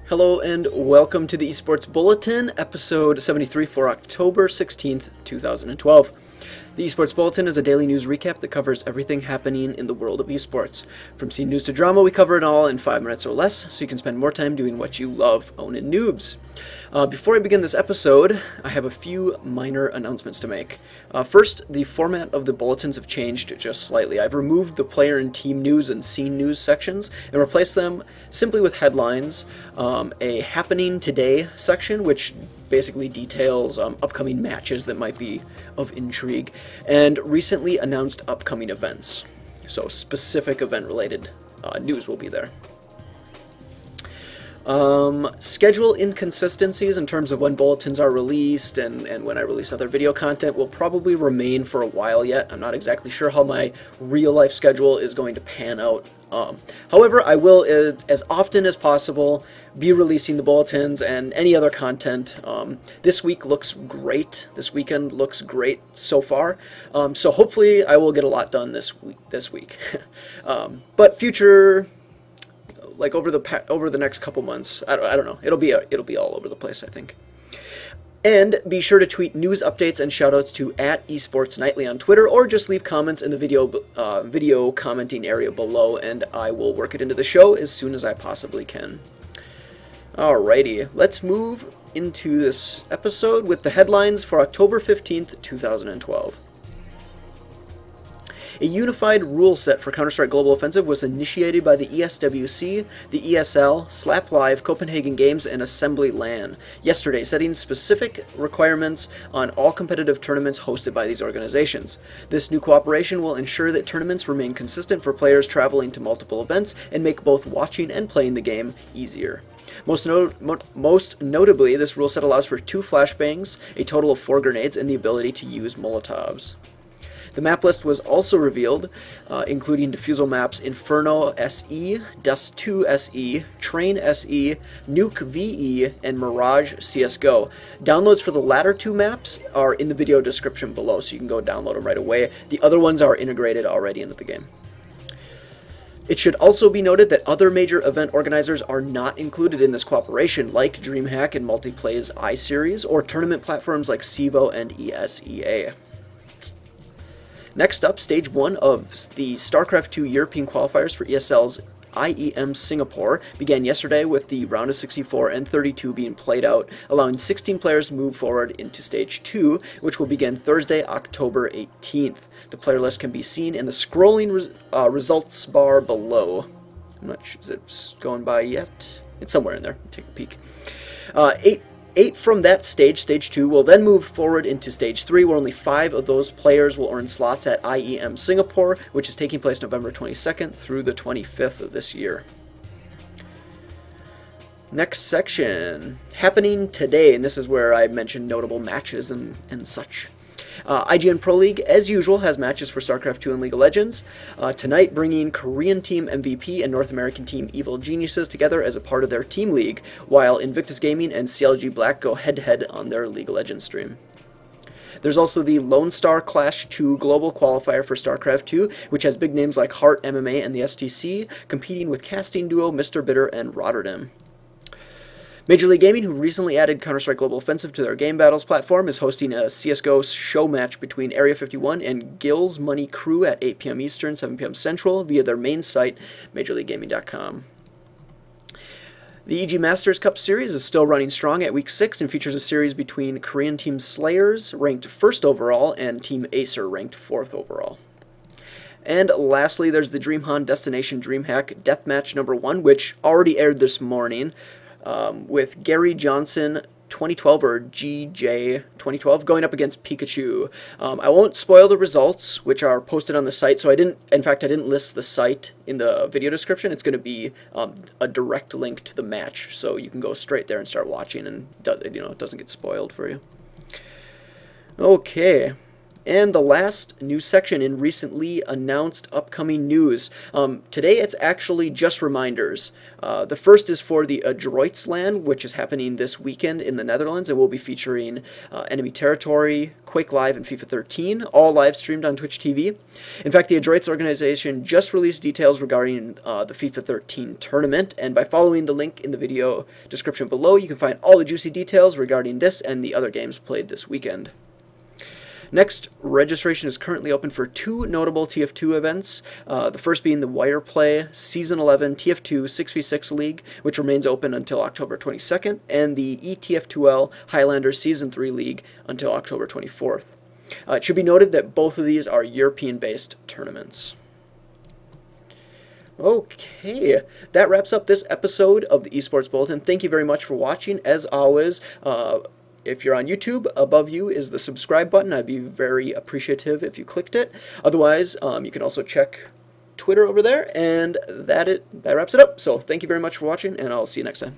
Hello and welcome to the eSports Bulletin, episode 73 for October 16th, 2012. The eSports Bulletin is a daily news recap that covers everything happening in the world of eSports. From scene news to drama, we cover it all in 5 minutes or less, so you can spend more time doing what you love, owning noobs. Before I begin this episode, I have a few minor announcements to make. First, the format of the bulletins have changed just slightly. I've removed the player and team news and scene news sections and replaced them simply with headlines, a happening today section, which basically details upcoming matches that might be of intrigue, and recently announced upcoming events. So specific event-related news will be there. Schedule inconsistencies in terms of when bulletins are released and when I release other video content will probably remain for a while yet. I'm not exactly sure how my real-life schedule is going to pan out. However, I will, as often as possible, be releasing the bulletins and any other content. This week looks great. This weekend looks great so far. So hopefully I will get a lot done this week. But future, like over the next couple months, I don't know. It'll be all over the place, I think. And be sure to tweet news updates and shoutouts to @eSportsNightly on Twitter, or just leave comments in the video commenting area below, and I will work it into the show as soon as I possibly can. Alrighty, let's move into this episode with the headlines for October 15th, 2012. A unified rule set for Counter-Strike Global Offensive was initiated by the ESWC, the ESL, Slap Live, Copenhagen Games, and Assembly LAN yesterday, setting specific requirements on all competitive tournaments hosted by these organizations. This new cooperation will ensure that tournaments remain consistent for players traveling to multiple events and make both watching and playing the game easier. Most notably, this rule set allows for 2 flashbangs, a total of 4 grenades, and the ability to use Molotovs. The map list was also revealed, including defusal maps Inferno SE, Dust 2 SE, Train SE, Nuke VE, and Mirage CSGO. Downloads for the latter 2 maps are in the video description below, so you can go download them right away. The other ones are integrated already into the game. It should also be noted that other major event organizers are not included in this cooperation, like DreamHack and Multiplay's iSeries, or tournament platforms like CEVO and ESEA. Next up, Stage 1 of the StarCraft 2 European qualifiers for ESL's IEM Singapore began yesterday, with the round of 64 and 32 being played out, allowing 16 players to move forward into Stage 2, which will begin Thursday, October 18th. The player list can be seen in the scrolling results bar below. I'm not sure, is it going by yet? It's somewhere in there. Take a peek. 8 from that stage, Stage 2, will then move forward into Stage 3, where only 5 of those players will earn slots at IEM Singapore, which is taking place November 22nd through the 25th of this year. Next section, happening today, and this is where I mentioned notable matches and such. IGN Pro League, as usual, has matches for StarCraft 2 and League of Legends. Tonight, bringing Korean Team MVP and North American Team Evil Geniuses together as a part of their team league, while Invictus Gaming and CLG.Black go head-to-head on their League of Legends stream. There's also the Lone Star Clash 2 global qualifier for StarCraft 2, which has big names like Heart MMA and the STC, competing with casting duo Mr. Bitter and Rotterdam. Major League Gaming, who recently added Counter-Strike Global Offensive to their Game Battles platform, is hosting a CSGO show match between Area 51 and Gill's Money Crew at 8 p.m. Eastern, 7 p.m. Central via their main site, MajorLeagueGaming.com. The EG Masters Cup Series is still running strong at Week 6 and features a series between Korean Team Slayers, ranked 1st overall, and Team Acer, ranked 4th overall. And lastly, there's the DreamHack Destination DreamHack Deathmatch number 1, which already aired this morning, with Gary Johnson 2012, or GJ 2012, going up against Pikachu. I won't spoil the results, which are posted on the site, so I didn't list the site in the video description. It's going to be a direct link to the match, so you can go straight there and start watching, and it doesn't get spoiled for you. Okay. And the last news section in recently announced upcoming news. Today it's actually just reminders. The first is for the Adroitsland, which is happening this weekend in the Netherlands, and will be featuring Enemy Territory, Quake Live, and FIFA 13, all live streamed on Twitch TV. In fact, the Adroits organization just released details regarding the FIFA 13 tournament, and by following the link in the video description below, you can find all the juicy details regarding this and the other games played this weekend. Next, registration is currently open for 2 notable TF2 events, the first being the Wireplay Season 11 TF2 6v6 League, which remains open until October 22nd, and the ETF2L Highlanders Season 3 League until October 24th. It should be noted that both of these are European-based tournaments. Okay, that wraps up this episode of the Esports Bulletin. Thank you very much for watching. As always, if you're on YouTube, above you is the subscribe button. I'd be very appreciative if you clicked it. Otherwise, you can also check Twitter over there, and that wraps it up. So thank you very much for watching, and I'll see you next time.